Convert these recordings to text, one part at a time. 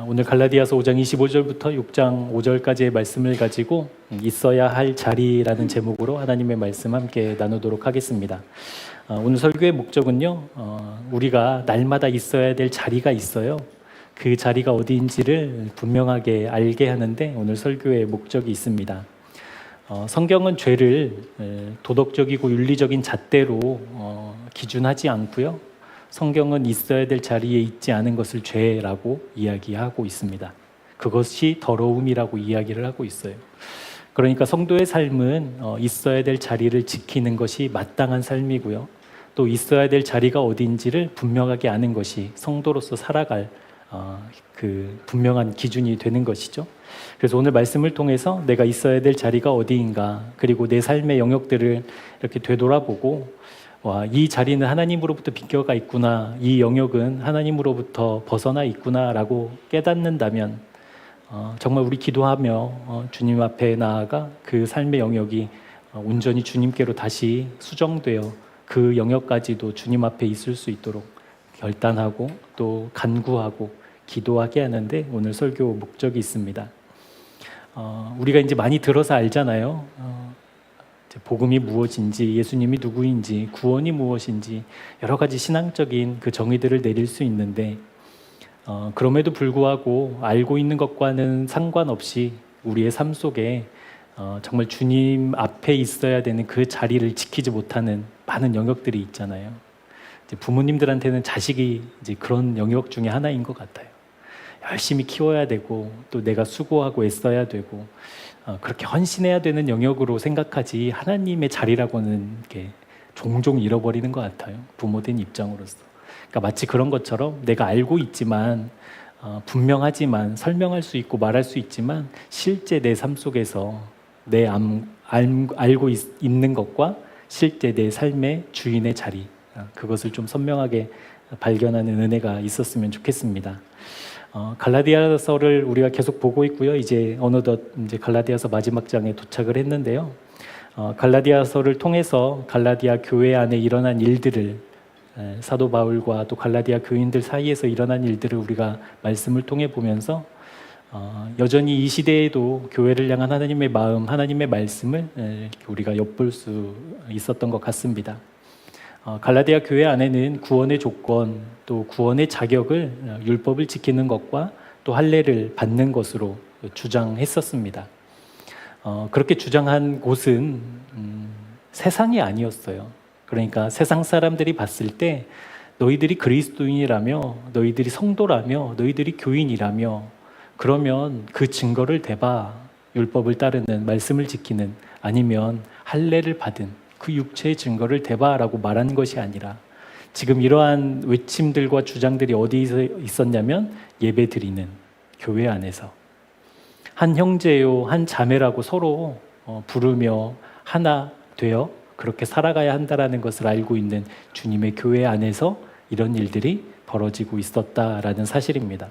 오늘 갈라디아서 5장 25절부터 6장 5절까지의 말씀을 가지고 있어야 할 자리라는 제목으로 하나님의 말씀 함께 나누도록 하겠습니다. 오늘 설교의 목적은요, 우리가 날마다 있어야 될 자리가 있어요. 그 자리가 어디인지를 분명하게 알게 하는데 오늘 설교의 목적이 있습니다. 성경은 죄를 도덕적이고 윤리적인 잣대로 기준하지 않고요. 성경은 있어야 될 자리에 있지 않은 것을 죄라고 이야기하고 있습니다. 그것이 더러움이라고 이야기를 하고 있어요. 그러니까 성도의 삶은 있어야 될 자리를 지키는 것이 마땅한 삶이고요. 또 있어야 될 자리가 어디인지를 분명하게 아는 것이 성도로서 살아갈 그 분명한 기준이 되는 것이죠. 그래서 오늘 말씀을 통해서 내가 있어야 될 자리가 어디인가, 그리고 내 삶의 영역들을 이렇게 되돌아보고 이 자리는 하나님으로부터 비껴가 있구나, 이 영역은 하나님으로부터 벗어나 있구나 라고 깨닫는다면 정말 우리 기도하며 주님 앞에 나아가 그 삶의 영역이 온전히 주님께로 다시 수정되어 그 영역까지도 주님 앞에 있을 수 있도록 결단하고 또 간구하고 기도하게 하는데 오늘 설교 목적이 있습니다. 우리가 이제 많이 들어서 알잖아요. 복음이 무엇인지, 예수님이 누구인지, 구원이 무엇인지 여러 가지 신앙적인 그 정의들을 내릴 수 있는데 그럼에도 불구하고 알고 있는 것과는 상관없이 우리의 삶 속에 정말 주님 앞에 있어야 되는 그 자리를 지키지 못하는 많은 영역들이 있잖아요. 이제 부모님들한테는 자식이 이제 그런 영역 중에 하나인 것 같아요. 열심히 키워야 되고 또 내가 수고하고 애써야 되고 그렇게 헌신해야 되는 영역으로 생각하지 하나님의 자리라고는 이렇게 종종 잃어버리는 것 같아요. 부모된 입장으로서. 그러니까 마치 그런 것처럼 내가 알고 있지만 분명하지만 설명할 수 있고 말할 수 있지만 실제 내 삶 속에서 알고 있는 것과 실제 내 삶의 주인의 자리, 그것을 좀 선명하게 발견하는 은혜가 있었으면 좋겠습니다. 갈라디아서를 우리가 계속 보고 있고요. 이제 어느덧 이제 갈라디아서 마지막 장에 도착을 했는데요. 갈라디아서를 통해서 갈라디아 교회 안에 일어난 일들을, 사도 바울과 또 갈라디아 교인들 사이에서 일어난 일들을 우리가 말씀을 통해 보면서 여전히 이 시대에도 교회를 향한 하나님의 마음, 하나님의 말씀을 우리가 엿볼 수 있었던 것 같습니다. 갈라디아 교회 안에는 구원의 조건, 또 구원의 자격을 율법을 지키는 것과 또 할례를 받는 것으로 주장했었습니다. 그렇게 주장한 곳은 세상이 아니었어요. 그러니까 세상 사람들이 봤을 때 너희들이 그리스도인이라며, 너희들이 성도라며, 너희들이 교인이라며, 그러면 그 증거를 대봐. 율법을 따르는, 말씀을 지키는, 아니면 할례를 받은 그 육체의 증거를 대봐라고 말하는 것이 아니라 지금 이러한 외침들과 주장들이 어디서 있었냐면 예배 드리는 교회 안에서 한 형제요 한 자매라고 서로 부르며 하나 되어 그렇게 살아가야 한다라는 것을 알고 있는 주님의 교회 안에서 이런 일들이 벌어지고 있었다라는 사실입니다.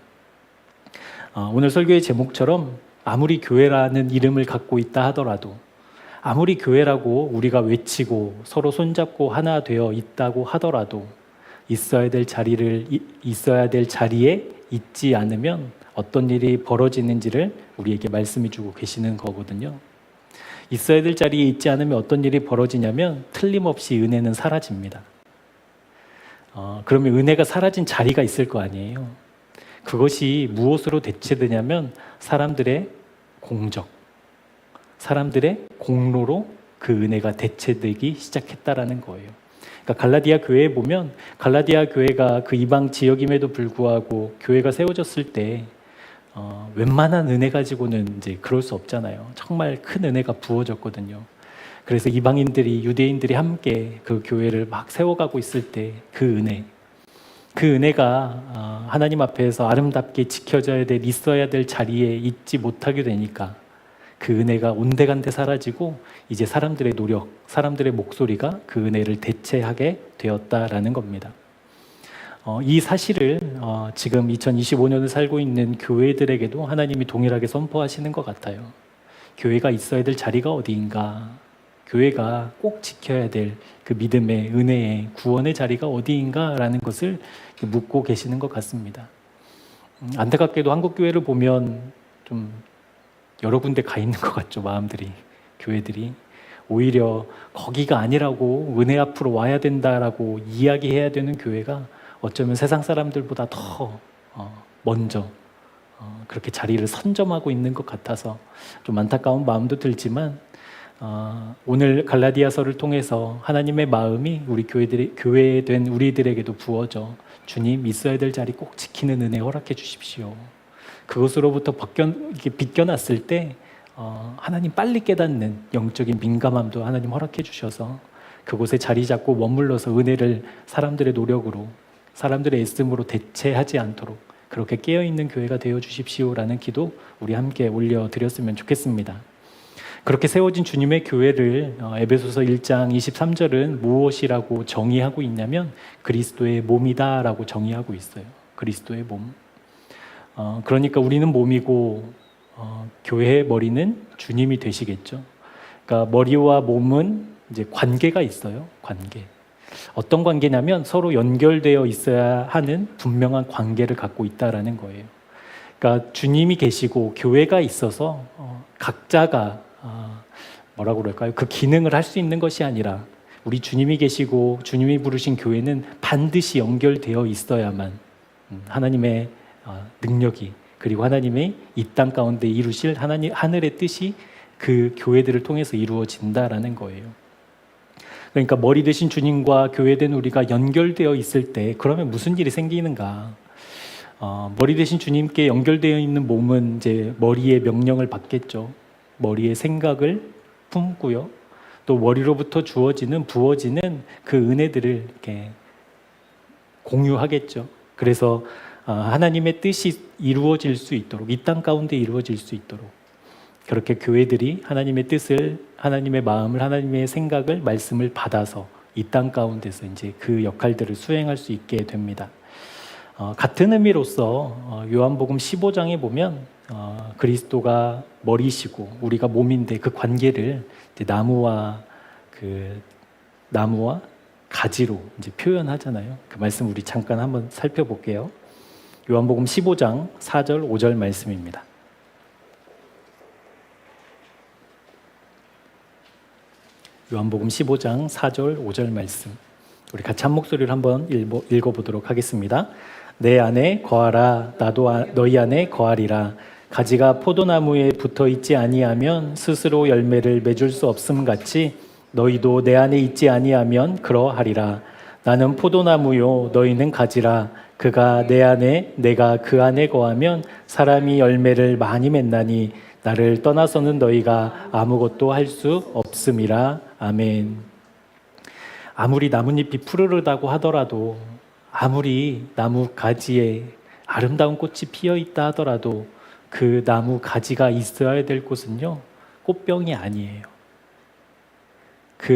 오늘 설교의 제목처럼 아무리 교회라는 이름을 갖고 있다 하더라도, 아무리 교회라고 우리가 외치고 서로 손잡고 하나 되어 있다고 하더라도 있어야 될 자리에 있지 않으면 어떤 일이 벌어지는지를 우리에게 말씀해 주고 계시는 거거든요. 있어야 될 자리에 있지 않으면 어떤 일이 벌어지냐면 틀림없이 은혜는 사라집니다. 그러면 은혜가 사라진 자리가 있을 거 아니에요. 그것이 무엇으로 대체되냐면 사람들의 공적, 사람들의 공로로 그 은혜가 대체되기 시작했다라는 거예요. 그러니까 갈라디아 교회에 보면 갈라디아 교회가 그 이방 지역임에도 불구하고 교회가 세워졌을 때 웬만한 은혜 가지고는 이제 그럴 수 없잖아요. 정말 큰 은혜가 부어졌거든요. 그래서 이방인들이, 유대인들이 함께 그 교회를 막 세워가고 있을 때 그 은혜가 하나님 앞에서 아름답게 지켜져야 될, 있어야 될 자리에 있지 못하게 되니까 그 은혜가 온데간데 사라지고 이제 사람들의 노력, 사람들의 목소리가 그 은혜를 대체하게 되었다라는 겁니다. 이 사실을 지금 2025년을 살고 있는 교회들에게도 하나님이 동일하게 선포하시는 것 같아요. 교회가 있어야 될 자리가 어디인가, 교회가 꼭 지켜야 될 그 믿음의, 은혜의, 구원의 자리가 어디인가라는 것을 묻고 계시는 것 같습니다. 안타깝게도 한국 교회를 보면 좀 여러 군데 가 있는 것 같죠. 마음들이, 교회들이 오히려 거기가 아니라고, 은혜 앞으로 와야 된다라고 이야기해야 되는 교회가 어쩌면 세상 사람들보다 더 먼저 그렇게 자리를 선점하고 있는 것 같아서 좀 안타까운 마음도 들지만, 오늘 갈라디아서를 통해서 하나님의 마음이 우리 교회된 우리들에게도 부어져 주님 있어야 될 자리 꼭 지키는 은혜 허락해 주십시오. 그것으로부터 비껴났을 때 하나님 빨리 깨닫는 영적인 민감함도 하나님 허락해 주셔서 그곳에 자리 잡고 머물러서 은혜를 사람들의 노력으로, 사람들의 애씀으로 대체하지 않도록 그렇게 깨어있는 교회가 되어 주십시오라는 기도 우리 함께 올려드렸으면 좋겠습니다. 그렇게 세워진 주님의 교회를 에베소서 1장 23절은 무엇이라고 정의하고 있냐면 그리스도의 몸이다라고 정의하고 있어요. 그리스도의 몸. 그러니까 우리는 몸이고 교회의 머리는 주님이 되시겠죠. 그러니까 머리와 몸은 이제 관계가 있어요. 관계. 어떤 관계냐면 서로 연결되어 있어야 하는 분명한 관계를 갖고 있다라는 거예요. 그러니까 주님이 계시고 교회가 있어서 각자가 뭐라고 그럴까요? 그 기능을 할 수 있는 것이 아니라 우리 주님이 계시고 주님이 부르신 교회는 반드시 연결되어 있어야만 하나님의 능력이, 그리고 하나님의 이 땅 가운데 이루실 하늘의 뜻이 그 교회들을 통해서 이루어진다라는 거예요. 그러니까 머리 되신 주님과 교회된 우리가 연결되어 있을 때 그러면 무슨 일이 생기는가? 머리 되신 주님께 연결되어 있는 몸은 이제 머리의 명령을 받겠죠. 머리의 생각을 품고요. 또 머리로부터 부어지는 그 은혜들을 이렇게 공유하겠죠. 그래서 하나님의 뜻이 이루어질 수 있도록, 이 땅 가운데 이루어질 수 있도록 그렇게 교회들이 하나님의 뜻을, 하나님의 마음을, 하나님의 생각을, 말씀을 받아서 이 땅 가운데서 이제 그 역할들을 수행할 수 있게 됩니다. 같은 의미로서 요한복음 15장에 보면 그리스도가 머리시고 우리가 몸인데 그 관계를 이제 나무와 가지로 이제 표현하잖아요. 그 말씀 우리 잠깐 한번 살펴볼게요. 요한복음 15장 4절 5절 말씀입니다. 요한복음 15장 4절 5절 말씀, 우리 같이 한 목소리로 한번 읽어보도록 하겠습니다. 내 안에 거하라, 나도 너희 안에 거하리라. 가지가 포도나무에 붙어있지 아니하면 스스로 열매를 맺을 수 없음 같이 너희도 내 안에 있지 아니하면 그러하리라. 나는 포도나무요 너희는 가지라. 그가 내 안에 내가 그 안에 거하면 사람이 열매를 많이 맺나니 나를 떠나서는 너희가 아무것도 할 수 없음이라. 아멘. 아무리 나뭇잎이 푸르르다고 하더라도, 아무리 나무 가지에 아름다운 꽃이 피어 있다 하더라도 그 나무 가지가 있어야 될 곳은요, 꽃병이 아니에요. 그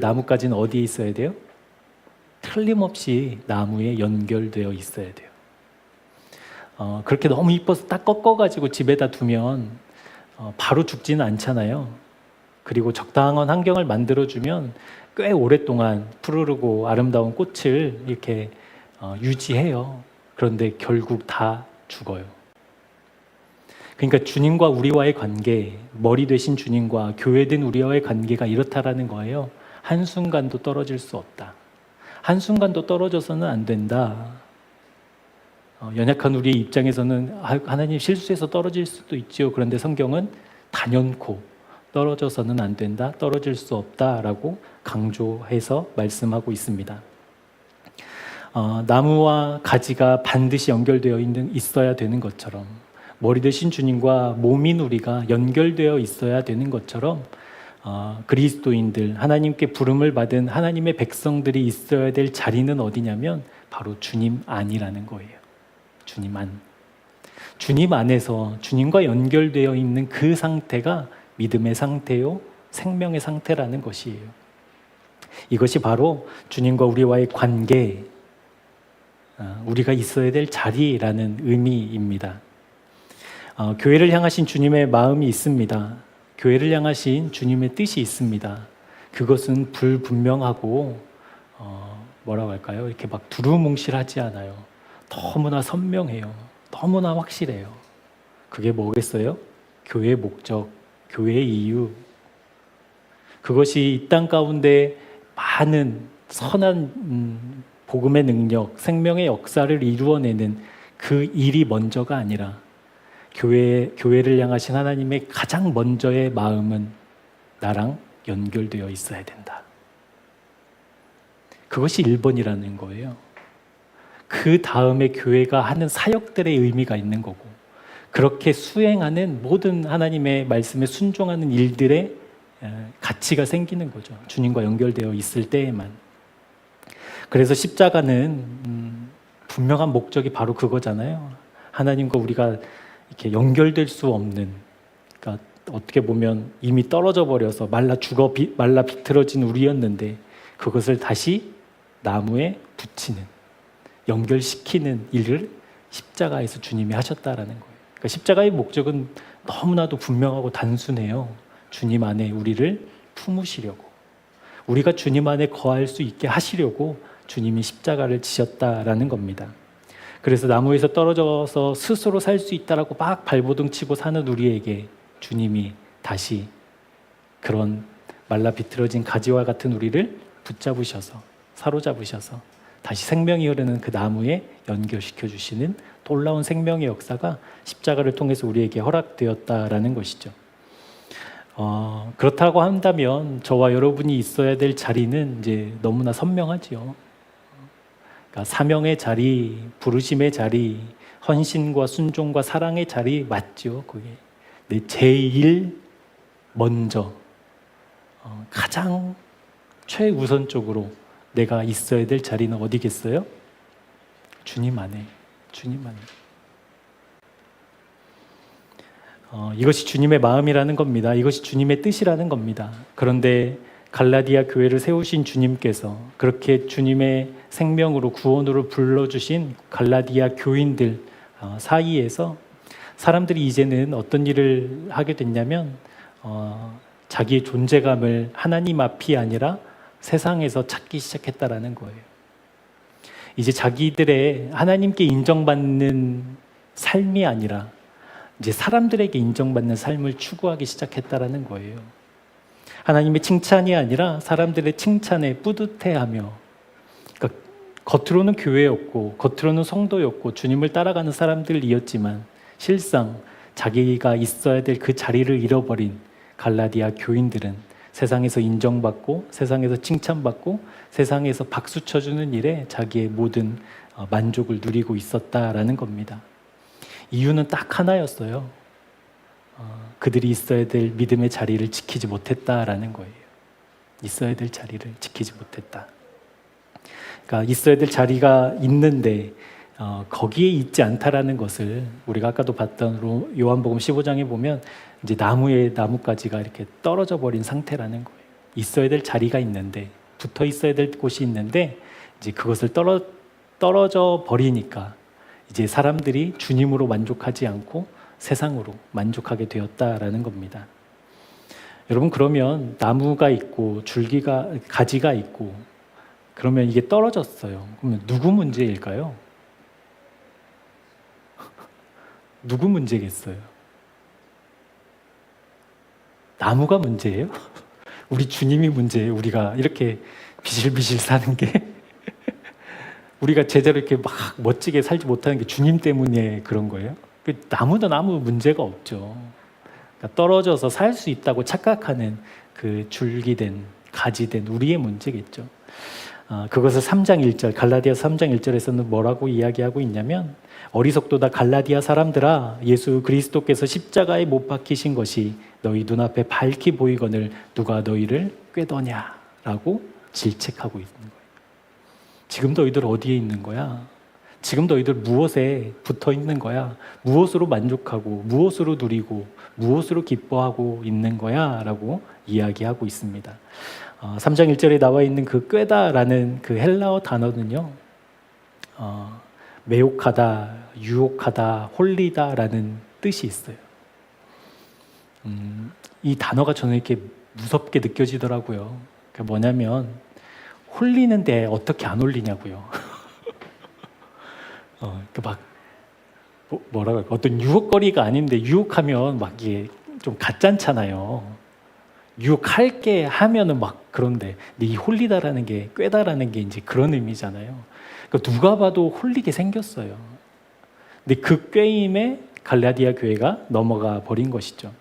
나무까지는 어디에 있어야 돼요? 틀림없이 나무에 연결되어 있어야 돼요. 그렇게 너무 이뻐서 딱 꺾어가지고 집에다 두면 바로 죽지는 않잖아요. 그리고 적당한 환경을 만들어주면 꽤 오랫동안 푸르르고 아름다운 꽃을 이렇게 유지해요. 그런데 결국 다 죽어요. 그러니까 주님과 우리와의 관계, 머리 되신 주님과 교회된 우리와의 관계가 이렇다라는 거예요. 한순간도 떨어질 수 없다. 한순간도 떨어져서는 안 된다. 연약한 우리의 입장에서는 하나님 실수해서 떨어질 수도 있지요. 그런데 성경은 단연코 떨어져서는 안 된다, 떨어질 수 없다라고 강조해서 말씀하고 있습니다. 나무와 가지가 반드시 연결되어 있어야 되는 것처럼, 머리 되신 주님과 몸인 우리가 연결되어 있어야 되는 것처럼 그리스도인들, 하나님께 부름을 받은 하나님의 백성들이 있어야 될 자리는 어디냐면 바로 주님 안이라는 거예요. 주님 안. 주님 안에서 주님과 연결되어 있는 그 상태가 믿음의 상태요, 생명의 상태라는 것이에요. 이것이 바로 주님과 우리와의 관계, 우리가 있어야 될 자리라는 의미입니다. 교회를 향하신 주님의 마음이 있습니다. 교회를 향하신 주님의 뜻이 있습니다. 그것은 불분명하고 뭐라고 할까요? 이렇게 막 두루뭉실하지 않아요. 너무나 선명해요. 너무나 확실해요. 그게 뭐겠어요? 교회의 목적, 교회의 이유. 그것이 이 땅 가운데 많은 선한 복음의 능력, 생명의 역사를 이루어내는 그 일이 먼저가 아니라 교회를 향하신 하나님의 가장 먼저의 마음은 나랑 연결되어 있어야 된다. 그것이 1번이라는 거예요. 그 다음에 교회가 하는 사역들의 의미가 있는 거고, 그렇게 수행하는 모든 하나님의 말씀에 순종하는 일들의 가치가 생기는 거죠. 주님과 연결되어 있을 때에만. 그래서 십자가는 분명한 목적이 바로 그거잖아요. 하나님과 우리가 이렇게 연결될 수 없는, 그러니까 어떻게 보면 이미 떨어져 버려서 말라 비틀어진 우리였는데 그것을 다시 나무에 붙이는, 연결시키는 일을 십자가에서 주님이 하셨다라는 거예요. 그러니까 십자가의 목적은 너무나도 분명하고 단순해요. 주님 안에 우리를 품으시려고, 우리가 주님 안에 거할 수 있게 하시려고 주님이 십자가를 지셨다라는 겁니다. 그래서 나무에서 떨어져서 스스로 살 수 있다라고 막 발버둥 치고 사는 우리에게 주님이 다시 그런 말라 비틀어진 가지와 같은 우리를 붙잡으셔서, 사로잡으셔서 다시 생명이 흐르는 그 나무에 연결시켜 주시는 놀라운 생명의 역사가 십자가를 통해서 우리에게 허락되었다라는 것이죠. 그렇다고 한다면 저와 여러분이 있어야 될 자리는 이제 너무나 선명하지요. 그러니까 사명의 자리, 부르심의 자리, 헌신과 순종과 사랑의 자리 맞죠. 그게 제일 먼저 가장 최우선적으로 내가 있어야 될 자리는 어디겠어요? 주님 안에, 주님 안에. 이것이 주님의 마음이라는 겁니다. 이것이 주님의 뜻이라는 겁니다. 그런데 갈라디아 교회를 세우신 주님께서 그렇게 주님의 생명으로 구원으로 불러주신 갈라디아 교인들 사이에서 사람들이 이제는 어떤 일을 하게 됐냐면 자기의 존재감을 하나님 앞이 아니라 세상에서 찾기 시작했다라는 거예요. 이제 자기들의 하나님께 인정받는 삶이 아니라 이제 사람들에게 인정받는 삶을 추구하기 시작했다라는 거예요. 하나님의 칭찬이 아니라 사람들의 칭찬에 뿌듯해하며, 그러니까 겉으로는 교회였고 겉으로는 성도였고 주님을 따라가는 사람들이었지만 실상 자기가 있어야 될 그 자리를 잃어버린 갈라디아 교인들은 세상에서 인정받고 세상에서 칭찬받고 세상에서 박수 쳐주는 일에 자기의 모든 만족을 누리고 있었다라는 겁니다. 이유는 딱 하나였어요. 그들이 있어야 될 믿음의 자리를 지키지 못했다라는 거예요. 있어야 될 자리를 지키지 못했다. 그러니까 있어야 될 자리가 있는데 거기에 있지 않다라는 것을 우리가 아까도 봤던 요한복음 15장에 보면 이제 나뭇가지가 이렇게 떨어져 버린 상태라는 거예요. 있어야 될 자리가 있는데, 붙어 있어야 될 곳이 있는데 이제 그것을 떨어져 버리니까 이제 사람들이 주님으로 만족하지 않고 세상으로 만족하게 되었다라는 겁니다. 여러분, 그러면 나무가 있고 가지가 있고 그러면 이게 떨어졌어요. 그러면 누구 문제일까요? 누구 문제겠어요? 나무가 문제예요? 우리 주님이 문제예요? 우리가 이렇게 비실비실 사는 게 우리가 제대로 이렇게 막 멋지게 살지 못하는 게 주님 때문에 그런 거예요? 나무는 아무 문제가 없죠. 그러니까 떨어져서 살 수 있다고 착각하는 그 줄기된 가지된 우리의 문제겠죠. 그것을 3장 1절, 갈라디아 3장 1절에서는 뭐라고 이야기하고 있냐면, 어리석도다 갈라디아 사람들아, 예수 그리스도께서 십자가에 못 박히신 것이 너희 눈앞에 밝히 보이거늘 누가 너희를 꾀더냐라고 질책하고 있는 거예요. 지금 너희들 어디에 있는 거야? 지금 너희들 무엇에 붙어 있는 거야? 무엇으로 만족하고 무엇으로 누리고 무엇으로 기뻐하고 있는 거야? 라고 이야기하고 있습니다. 3장 1절에 나와 있는 그 꾀다라는 그 헬라어 단어는요, 매혹하다, 유혹하다, 홀리다라는 뜻이 있어요. 이 단어가 저는 이렇게 무섭게 느껴지더라고요. 그게 뭐냐면 홀리는데 어떻게 안 홀리냐고요. 막 뭐라고 할까? 어떤 유혹거리가 아닌데 유혹하면 막 이게 좀 가짠잖아요. 유혹할게 하면은 막 그런데 이 홀리다라는 게 꿰다라는 게 이제 그런 의미잖아요. 그러니까 누가 봐도 홀리게 생겼어요. 근데 그 꿰임에 갈라디아 교회가 넘어가 버린 것이죠.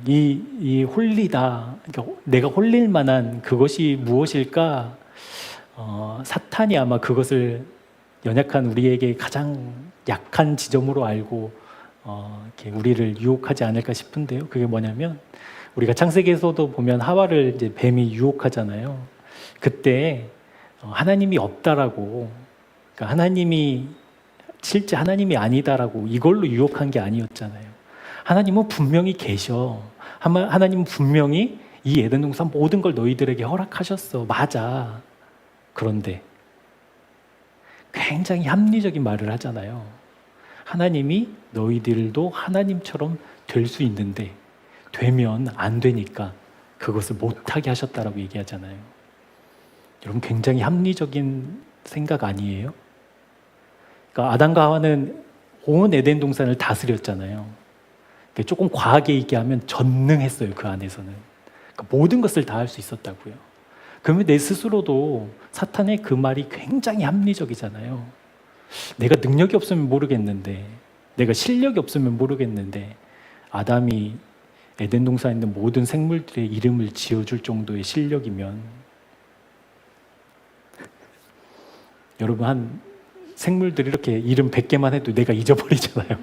이 홀리다, 그러니까 내가 홀릴 만한 그것이 무엇일까? 사탄이 아마 그것을 연약한 우리에게 가장 약한 지점으로 알고 이렇게 우리를 유혹하지 않을까 싶은데요. 그게 뭐냐면 우리가 창세기에서도 보면 하와를 이제 뱀이 유혹하잖아요. 그때 하나님이 없다라고, 그러니까 하나님이 실제 하나님이 아니다라고 이걸로 유혹한 게 아니었잖아요. 하나님은 분명히 계셔. 하나님은 분명히 이 에덴 동산 모든 걸 너희들에게 허락하셨어. 맞아. 그런데 굉장히 합리적인 말을 하잖아요. 하나님이 너희들도 하나님처럼 될 수 있는데 되면 안 되니까 그것을 못하게 하셨다라고 얘기하잖아요. 여러분 굉장히 합리적인 생각 아니에요? 그러니까 아담과 하와는 온 에덴 동산을 다스렸잖아요. 조금 과하게 얘기하면 전능했어요. 그 안에서는. 그러니까 모든 것을 다 할 수 있었다고요. 그러면 내 스스로도 사탄의 그 말이 굉장히 합리적이잖아요. 내가 능력이 없으면 모르겠는데, 내가 실력이 없으면 모르겠는데, 아담이 에덴 동산에 있는 모든 생물들의 이름을 지어줄 정도의 실력이면, 여러분 한 생물들이 이렇게 이름 100개만 해도 내가 잊어버리잖아요.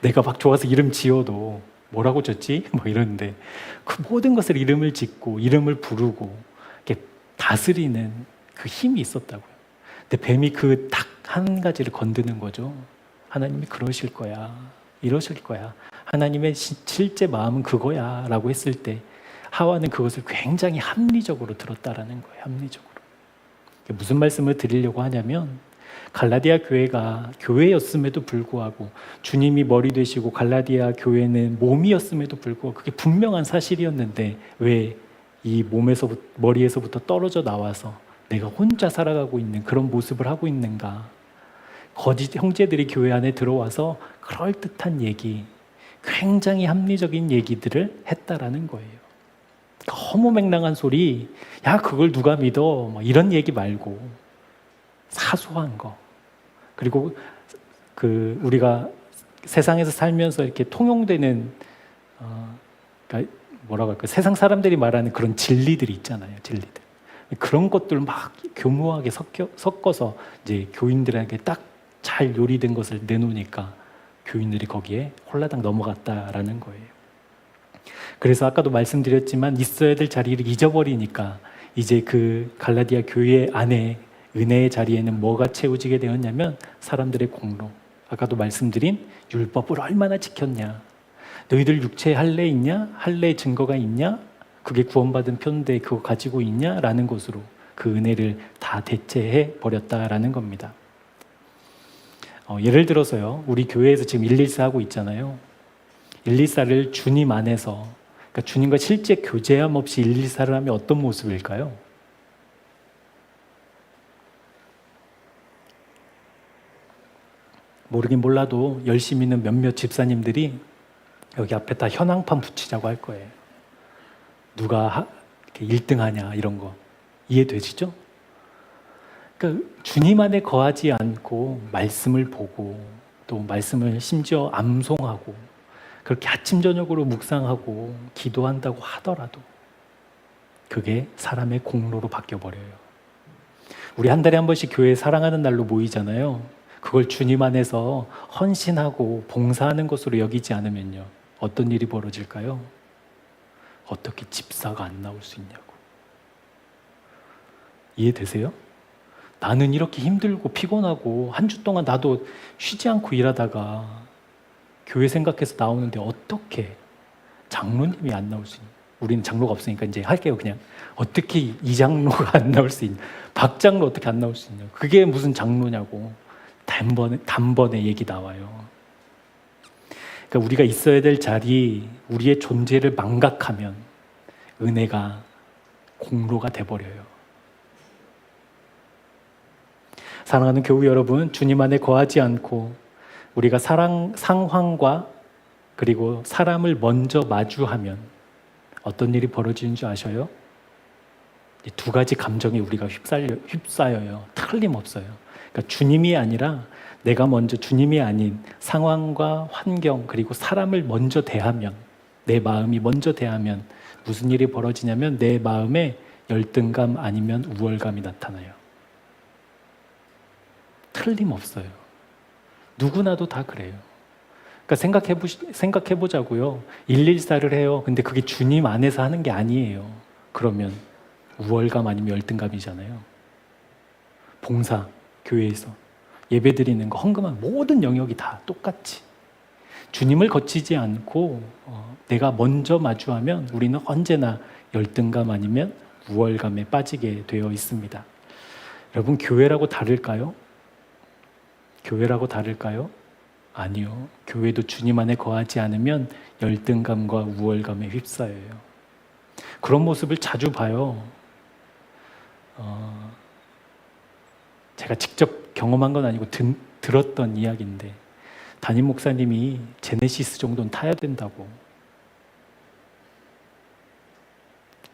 내가 막 좋아서 이름 지어도 뭐라고 졌지? 뭐 이러는데 그 모든 것을 이름을 짓고 이름을 부르고 이렇게 다스리는 그 힘이 있었다고요. 근데 뱀이 그 딱 한 가지를 건드는 거죠. 하나님이 그러실 거야. 이러실 거야. 하나님의 실제 마음은 그거야 라고 했을 때 하와는 그것을 굉장히 합리적으로 들었다라는 거예요. 합리적으로. 무슨 말씀을 드리려고 하냐면 갈라디아 교회가 교회였음에도 불구하고 주님이 머리 되시고 갈라디아 교회는 몸이었음에도 불구하고 그게 분명한 사실이었는데 왜 이 머리에서부터 떨어져 나와서 내가 혼자 살아가고 있는 그런 모습을 하고 있는가? 거짓 형제들이 교회 안에 들어와서 그럴듯한 얘기, 굉장히 합리적인 얘기들을 했다라는 거예요. 허무맹랑한 소리, 야 그걸 누가 믿어? 뭐 이런 얘기 말고 사소한 거. 그리고 우리가 세상에서 살면서 이렇게 통용되는 그러니까 뭐라고 할까? 세상 사람들이 말하는 그런 진리들이 있잖아요. 진리들. 그런 것들 막 교묘하게 섞어서 이제 교인들에게 딱 잘 요리된 것을 내놓으니까 교인들이 거기에 홀라당 넘어갔다라는 거예요. 그래서 아까도 말씀드렸지만 있어야 될 자리를 잊어버리니까 이제 그 갈라디아 교회 안에 은혜의 자리에는 뭐가 채워지게 되었냐면 사람들의 공로. 아까도 말씀드린 율법을 얼마나 지켰냐. 너희들 육체에 할례 있냐? 할례 증거가 있냐? 그게 구원받은 표인데 그거 가지고 있냐? 라는 것으로 그 은혜를 다 대체해 버렸다라는 겁니다. 예를 들어서요. 우리 교회에서 지금 114 하고 있잖아요. 114를 주님 안에서 그러니까 주님과 실제 교제함 없이 114를 하면 어떤 모습일까요? 모르긴 몰라도 열심히 있는 몇몇 집사님들이 여기 앞에 다 현황판 붙이자고 할 거예요. 누가 1등 하냐 이런 거 이해되시죠? 그러니까 주님 안에 거하지 않고 말씀을 보고 또 말씀을 심지어 암송하고 그렇게 아침 저녁으로 묵상하고 기도한다고 하더라도 그게 사람의 공로로 바뀌어버려요. 우리 한 달에 한 번씩 교회 사랑하는 날로 모이잖아요. 그걸 주님 안에서 헌신하고 봉사하는 것으로 여기지 않으면요. 어떤 일이 벌어질까요? 어떻게 집사가 안 나올 수 있냐고. 이해되세요? 나는 이렇게 힘들고 피곤하고 한 주 동안 나도 쉬지 않고 일하다가 교회 생각해서 나오는데 어떻게 장로님이 안 나올 수 있냐. 우리는 장로가 없으니까 이제 할게요. 그냥 어떻게 이 장로가 안 나올 수 있냐. 박 장로 어떻게 안 나올 수 있냐. 그게 무슨 장로냐고. 단번에 얘기 나와요. 그러니까 우리가 있어야 될 자리, 우리의 존재를 망각하면 은혜가 공로가 돼버려요. 사랑하는 교우 여러분, 주님 안에 거하지 않고 우리가 상황과 그리고 사람을 먼저 마주하면 어떤 일이 벌어지는 줄 아셔요? 이 두 가지 감정에 우리가 휩싸여요. 틀림없어요. 그러니까 주님이 아니라 내가 먼저 주님이 아닌 상황과 환경 그리고 사람을 먼저 대하면, 내 마음이 먼저 대하면 무슨 일이 벌어지냐면 내 마음에 열등감 아니면 우월감이 나타나요. 틀림없어요. 누구나도 다 그래요. 그러니까 생각해보자고요. 114를 해요. 근데 그게 주님 안에서 하는 게 아니에요. 그러면 우월감 아니면 열등감이잖아요. 봉사, 교회에서 예배 드리는 거, 헌금한 모든 영역이 다 똑같이 주님을 거치지 않고 내가 먼저 마주하면 우리는 언제나 열등감 아니면 우월감에 빠지게 되어 있습니다. 여러분, 교회라고 다를까요? 교회라고 다를까요? 아니요. 교회도 주님 안에 거하지 않으면 열등감과 우월감에 휩싸여요. 그런 모습을 자주 봐요. 제가 직접 경험한 건 아니고 들었던 이야기인데, 담임 목사님이 제네시스 정도는 타야 된다고,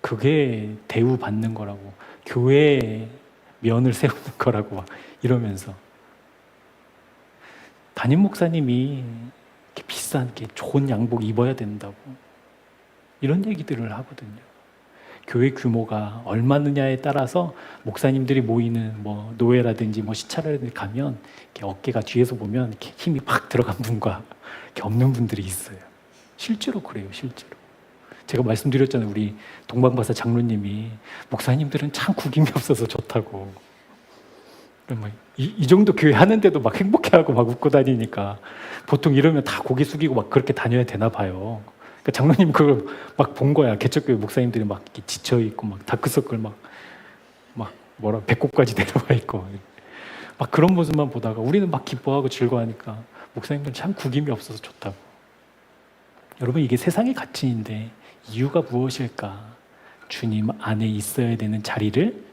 그게 대우받는 거라고, 교회에 면을 세우는 거라고 막 이러면서, 담임 목사님이 이렇게 비싼 게 좋은 양복 입어야 된다고 이런 얘기들을 하거든요. 교회 규모가 얼마느냐에 따라서 목사님들이 모이는 뭐 노회라든지 뭐 시찰을 가면 이렇게 어깨가 뒤에서 보면 이렇게 힘이 팍 들어간 분과 이렇게 없는 분들이 있어요. 실제로 그래요, 실제로. 제가 말씀드렸잖아요. 우리 동방박사 장로님이 목사님들은 참 구김이 없어서 좋다고. 이 정도 교회 하는데도 막 행복해하고 막 웃고 다니니까 보통 이러면 다 고개 숙이고 막 그렇게 다녀야 되나 봐요. 그러니까 장로님 그걸 막 본 거야. 개척교회 목사님들이 막 이렇게 지쳐있고 막 다크서클 막 배꼽까지 내려와 있고 막 그런 모습만 보다가 우리는 막 기뻐하고 즐거워하니까 목사님들은 참 구김이 없어서 좋다고. 여러분, 이게 세상의 가치인데 이유가 무엇일까? 주님 안에 있어야 되는 자리를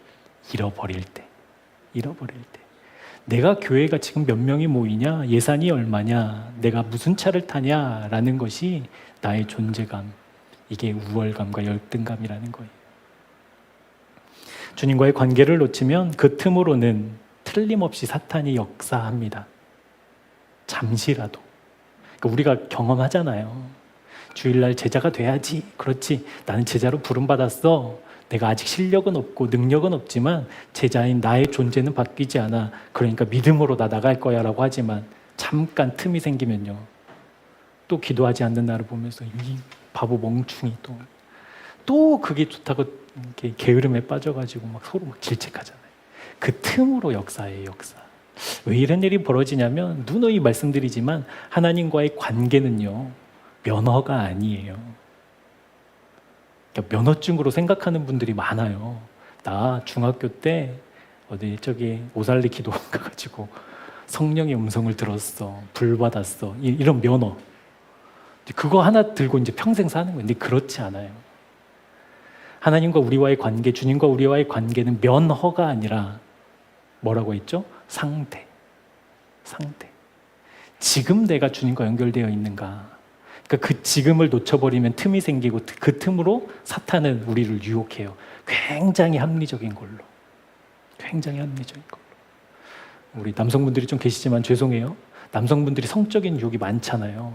잃어버릴 때, 내가 교회가 지금 몇 명이 모이냐, 예산이 얼마냐, 내가 무슨 차를 타냐라는 것이 나의 존재감, 이게 우월감과 열등감이라는 거예요. 주님과의 관계를 놓치면 그 틈으로는 틀림없이 사탄이 역사합니다. 잠시라도. 그러니까 우리가 경험하잖아요. 주일날 제자가 돼야지. 그렇지. 나는 제자로 부름받았어. 내가 아직 실력은 없고 능력은 없지만 제자인 나의 존재는 바뀌지 않아. 그러니까 믿음으로 나 나갈 거야 라고 하지만 잠깐 틈이 생기면요, 또 기도하지 않는 나를 보면서 이 바보 멍충이 또 그게 좋다고 이렇게 게으름에 빠져가지고 막 서로 막 질책하잖아요. 그 틈으로 역사예요, 역사. 왜 이런 일이 벌어지냐면 누누이 말씀드리지만 하나님과의 관계는요, 면허가 아니에요. 그러니까 면허증으로 생각하는 분들이 많아요. 나 중학교 때 저기 오살리 기도원 가가지고 성령의 음성을 들었어, 불 받았어, 이런 면허. 그거 하나 들고 이제 평생 사는 거예요. 근데 그렇지 않아요. 하나님과 우리와의 관계, 주님과 우리와의 관계는 면허가 아니라 뭐라고 했죠? 상태. 지금 내가 주님과 연결되어 있는가? 그러니까 그 지금을 놓쳐버리면 틈이 생기고 그 틈으로 사탄은 우리를 유혹해요. 굉장히 합리적인 걸로. 우리 남성분들이 좀 계시지만 죄송해요. 남성분들이 성적인 유혹이 많잖아요.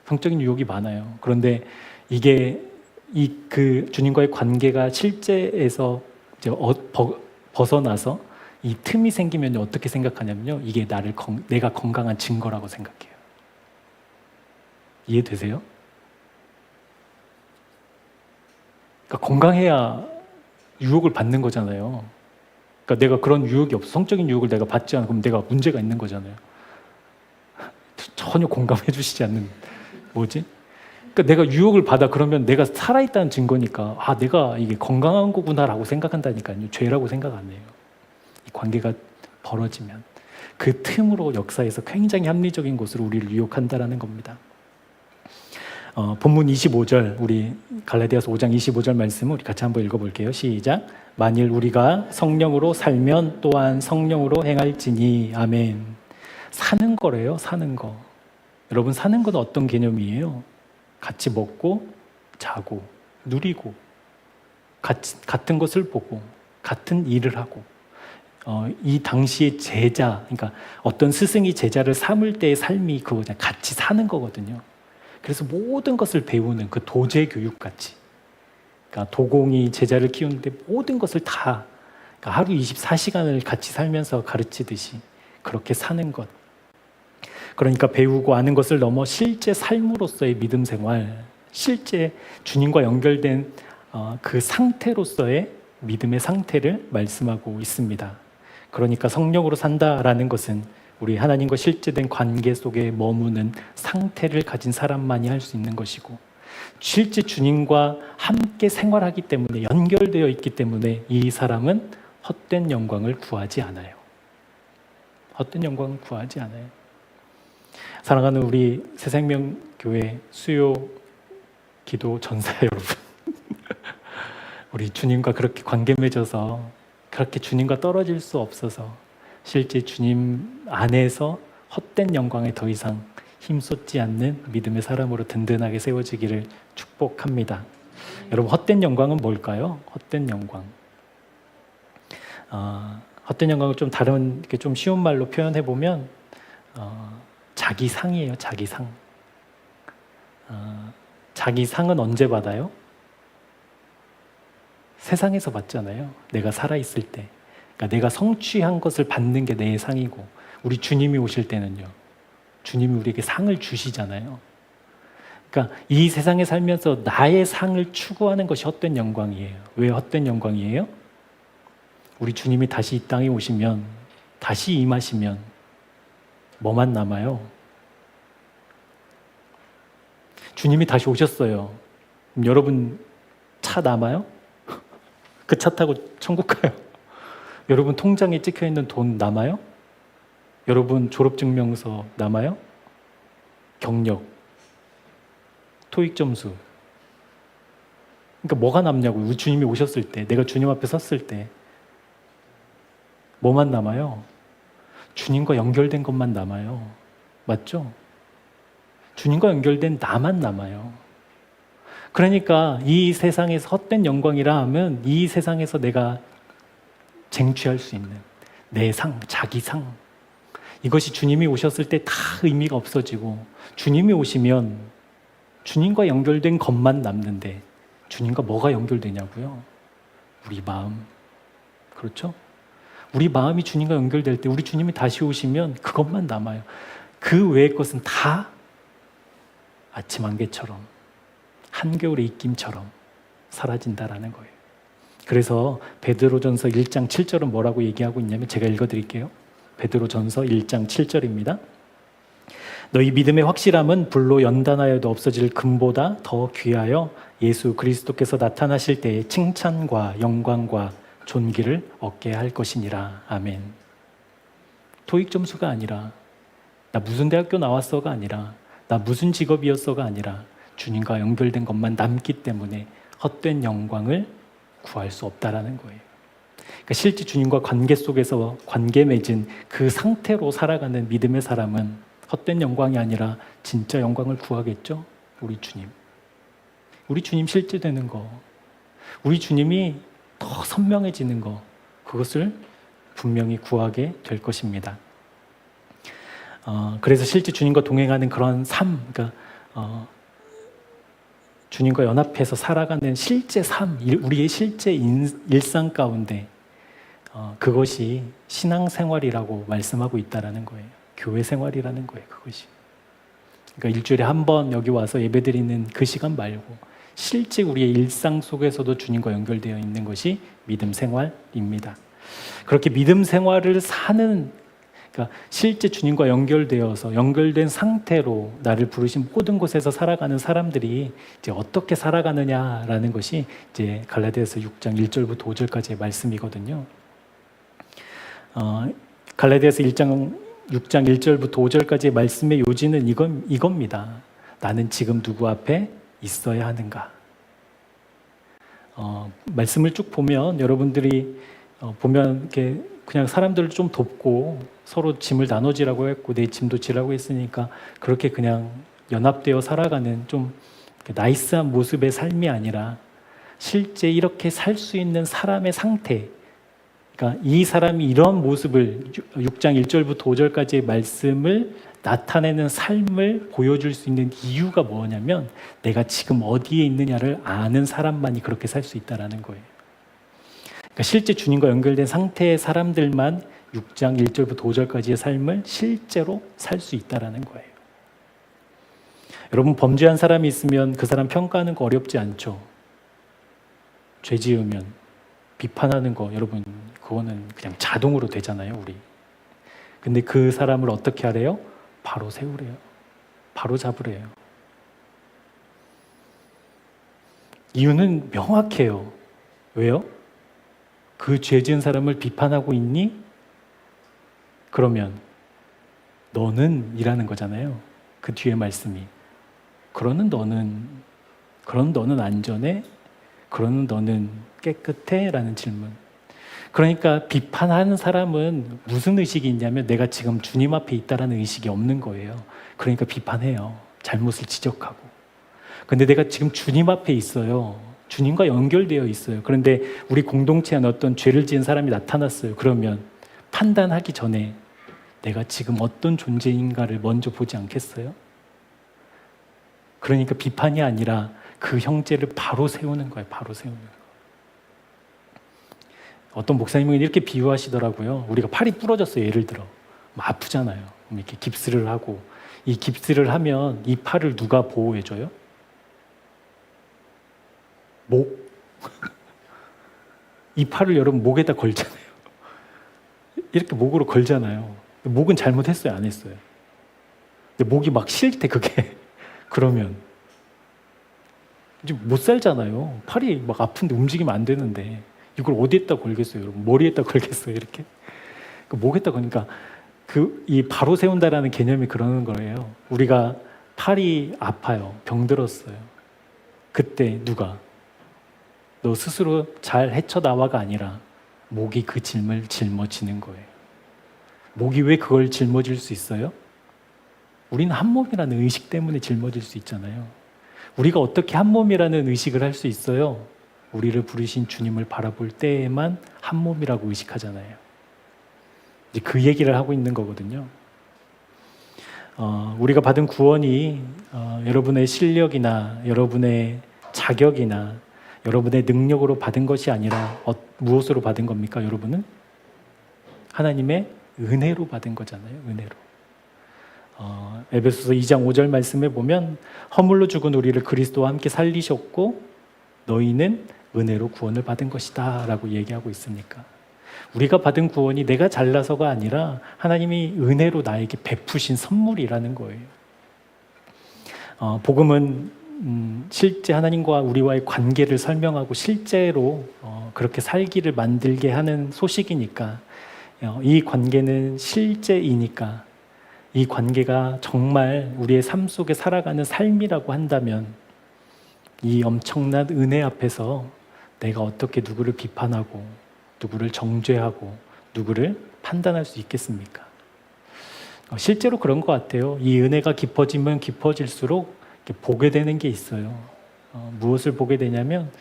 성적인 유혹이 많아요. 그런데 이게 그 주님과의 관계가 실제에서 이제 벗어나서 이 틈이 생기면 어떻게 생각하냐면요, 이게 내가 건강한 증거라고 생각해요. 이해되세요? 그러니까 건강해야 유혹을 받는 거잖아요. 그러니까 내가 그런 유혹이 없어, 성적인 유혹을 내가 받지 않아, 그럼 내가 문제가 있는 거잖아요. 전혀 공감해 주시지 않는, 그러니까 내가 유혹을 받아, 그러면 내가 살아있다는 증거니까 내가 이게 건강한 거구나라고 생각한다니까요. 죄라고 생각 안 해요. 이 관계가 벌어지면 그 틈으로 역사에서 굉장히 합리적인 곳으로 우리를 유혹한다라는 겁니다. 본문 25절, 우리 갈라디아서 5장 25절 말씀을 우리 같이 한번 읽어볼게요. 시작. 만일 우리가 성령으로 살면 또한 성령으로 행할지니. 아멘. 사는 거래요, 사는 거. 여러분, 사는 건 어떤 개념이에요? 같이 먹고 자고 누리고 같은 것을 보고 같은 일을 하고 이 당시의 제자, 그러니까 어떤 스승이 제자를 삼을 때의 삶이 그거잖아요. 같이 사는 거거든요. 그래서 모든 것을 배우는 그 도제 교육같이, 그러니까 도공이 제자를 키우는데 모든 것을 다, 그러니까 하루 24시간을 같이 살면서 가르치듯이 그렇게 사는 것. 그러니까 배우고 아는 것을 넘어 실제 삶으로서의 믿음 생활, 실제 주님과 연결된 그 상태로서의 믿음의 상태를 말씀하고 있습니다. 그러니까 성령으로 산다라는 것은 우리 하나님과 실제된 관계 속에 머무는 상태를 가진 사람만이 할 수 있는 것이고, 실제 주님과 함께 생활하기 때문에, 연결되어 있기 때문에 이 사람은 헛된 영광을 구하지 않아요. 헛된 영광을 구하지 않아요. 사랑하는 우리 새생명교회 수요 기도 전사 여러분, 우리 주님과 그렇게 관계 맺어서 그렇게 주님과 떨어질 수 없어서 실제 주님 안에서 헛된 영광에 더 이상 힘쏟지 않는 믿음의 사람으로 든든하게 세워지기를 축복합니다. 여러분, 헛된 영광은 뭘까요? 헛된 영광. 헛된 영광을 좀 다른, 이렇게 좀 쉬운 말로 표현해 보면 자기 상이에요. 자기 상. 자기 상은 언제 받아요? 세상에서 받잖아요. 내가 살아있을 때. 그러니까 내가 성취한 것을 받는 게 내 상이고, 우리 주님이 오실 때는요, 주님이 우리에게 상을 주시잖아요. 그러니까 이 세상에 살면서 나의 상을 추구하는 것이 헛된 영광이에요. 왜 헛된 영광이에요? 우리 주님이 다시 이 땅에 오시면, 다시 임하시면 뭐만 남아요? 주님이 다시 오셨어요. 그럼 여러분 차 남아요? 그 차 타고 천국 가요? 여러분 통장에 찍혀있는 돈 남아요? 여러분 졸업증명서 남아요? 경력, 토익 점수. 그러니까 뭐가 남냐고요. 우리 주님이 오셨을 때, 내가 주님 앞에 섰을 때 뭐만 남아요? 주님과 연결된 것만 남아요. 맞죠? 주님과 연결된 나만 남아요. 그러니까 이 세상에서 헛된 영광이라 하면 이 세상에서 내가 쟁취할 수 있는 내 상, 자기 상, 이것이 주님이 오셨을 때 다 의미가 없어지고, 주님이 오시면 주님과 연결된 것만 남는데, 주님과 뭐가 연결되냐고요? 우리 마음. 그렇죠? 우리 마음이 주님과 연결될 때, 우리 주님이 다시 오시면 그것만 남아요. 그 외의 것은 다 아침 안개처럼, 한겨울의 입김처럼 사라진다라는 거예요. 그래서 베드로전서 1장 7절은 뭐라고 얘기하고 있냐면, 제가 읽어드릴게요. 베드로전서 1장 7절입니다. 너희 믿음의 확실함은 불로 연단하여도 없어질 금보다 더 귀하여 예수 그리스도께서 나타나실 때에 칭찬과 영광과 존귀를 얻게 할 것이니라. 아멘. 토익 점수가 아니라, 나 무슨 대학교 나왔어가 아니라, 나 무슨 직업이었어가 아니라, 주님과 연결된 것만 남기 때문에 헛된 영광을 구할 수 없다라는 거예요. 그러니까 실제 주님과 관계 속에서 관계 맺은 그 상태로 살아가는 믿음의 사람은 헛된 영광이 아니라 진짜 영광을 구하겠죠. 우리 주님. 우리 주님 실제 되는 거, 우리 주님이 더 선명해지는 거, 그것을 분명히 구하게 될 것입니다. 그래서 실제 주님과 동행하는 그런 삶, 그러니까 주님과 연합해서 살아가는 실제 삶, 우리의 실제 일상 가운데 그것이 신앙생활이라고 말씀하고 있다라는 거예요. 교회 생활이라는 거예요. 그것이. 그러니까 일주일에 한 번 여기 와서 예배드리는 그 시간 말고 실제 우리의 일상 속에서도 주님과 연결되어 있는 것이 믿음 생활입니다. 그렇게 믿음 생활을 사는, 그러니까 실제 주님과 연결되어서 연결된 상태로 나를 부르신 모든 곳에서 살아가는 사람들이 이제 어떻게 살아가느냐라는 것이 이제 갈라디아서 6장 1절부터 5절까지의 말씀이거든요. 갈라디아서 6장 1절부터 5절까지의 말씀의 요지는 이겁니다. 나는 지금 누구 앞에 있어야 하는가? 말씀을 쭉 보면 여러분들이 보면 이렇게 그냥 사람들을 좀 돕고 서로 짐을 나눠지라고 했고 내 짐도 지라고 했으니까 그렇게 그냥 연합되어 살아가는 좀 나이스한 모습의 삶이 아니라 실제 이렇게 살 수 있는 사람의 상태, 그러니까 이 사람이 이런 모습을 6장 1절부터 5절까지의 말씀을 나타내는 삶을 보여줄 수 있는 이유가 뭐냐면 내가 지금 어디에 있느냐를 아는 사람만이 그렇게 살 수 있다는 거예요. 그러니까 실제 주님과 연결된 상태의 사람들만 6장 1절부터 5절까지의 삶을 실제로 살 수 있다는 거예요. 여러분, 범죄한 사람이 있으면 그 사람 평가하는 거 어렵지 않죠? 죄 지으면 비판하는 거 여러분 그거는 그냥 자동으로 되잖아요, 우리. 근데 그 사람을 어떻게 하래요? 바로 세우래요. 바로 잡으래요. 이유는 명확해요. 왜요? 그 죄 지은 사람을 비판하고 있니? 그러면 너는 이라는 거잖아요. 그 뒤에 말씀이. 그러는 너는 안전해? 그러는 너는 깨끗해? 라는 질문. 그러니까 비판하는 사람은 무슨 의식이 있냐면 내가 지금 주님 앞에 있다라는 의식이 없는 거예요. 그러니까 비판해요. 잘못을 지적하고. 근데 내가 지금 주님 앞에 있어요. 주님과 연결되어 있어요. 그런데 우리 공동체 안에 어떤 죄를 지은 사람이 나타났어요. 그러면 판단하기 전에 내가 지금 어떤 존재인가를 먼저 보지 않겠어요? 그러니까 비판이 아니라 그 형제를 바로 세우는 거예요. 바로 세우는 거예요. 어떤 목사님은 이렇게 비유하시더라고요. 우리가 팔이 부러졌어요. 예를 들어. 아프잖아요. 이렇게 깁스를 하고 이 깁스를 하면 이 팔을 누가 보호해줘요? 목. 이 팔을 여러분 목에다 걸잖아요. 이렇게 목으로 걸잖아요. 목은 잘못했어요? 안 했어요? 근데 목이 막 싫대 그게. 그러면 이제 못 살잖아요. 팔이 막 아픈데 움직이면 안 되는데 이걸 어디에다 걸겠어요, 여러분? 머리에다 걸겠어요, 이렇게? 목에다 거니까 이 바로 세운다라는 개념이 그러는 거예요. 우리가 팔이 아파요, 병들었어요. 그때 누가? 너 스스로 잘 헤쳐나와가 아니라 목이 그 짐을 짊어지는 거예요. 목이 왜 그걸 짊어질 수 있어요? 우리는 한 몸이라는 의식 때문에 짊어질 수 있잖아요. 우리가 어떻게 한 몸이라는 의식을 할 수 있어요? 우리를 부르신 주님을 바라볼 때에만 한 몸이라고 의식하잖아요. 이제 그 얘기를 하고 있는 거거든요. 우리가 받은 구원이 여러분의 실력이나 여러분의 자격이나 여러분의 능력으로 받은 것이 아니라 무엇으로 받은 겁니까, 여러분은? 하나님의 은혜로 받은 거잖아요, 은혜로. 에베소서 2장 5절 말씀에 보면 허물로 죽은 우리를 그리스도와 함께 살리셨고 너희는 은혜로 구원을 받은 것이다 라고 얘기하고 있으니까 우리가 받은 구원이 내가 잘나서가 아니라 하나님이 은혜로 나에게 베푸신 선물이라는 거예요. 복음은 실제 하나님과 우리와의 관계를 설명하고 실제로 그렇게 살기를 만들게 하는 소식이니까 이 관계는 실제이니까 이 관계가 정말 우리의 삶 속에 살아가는 삶이라고 한다면 이 엄청난 은혜 앞에서 내가 어떻게 누구를 비판하고 누구를 정죄하고 누구를 판단할 수 있겠습니까? 실제로 그런 것 같아요. 이 은혜가 깊어지면 깊어질수록 보게 되는 게 있어요. 무엇을 보게 되냐면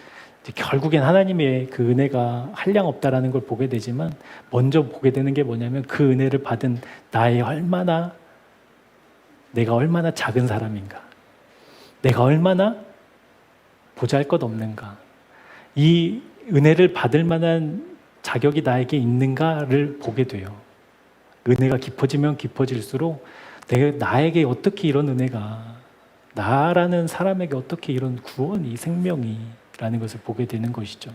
결국엔 하나님의 그 은혜가 한량 없다라는 걸 보게 되지만 먼저 보게 되는 게 뭐냐면 그 은혜를 받은 내가 얼마나 작은 사람인가, 내가 얼마나 보잘것없는가, 이 은혜를 받을 만한 자격이 나에게 있는가를 보게 돼요. 은혜가 깊어지면 깊어질수록 나에게 어떻게 이런 은혜가, 나라는 사람에게 어떻게 이런 구원이, 생명이 라는 것을 보게 되는 것이죠.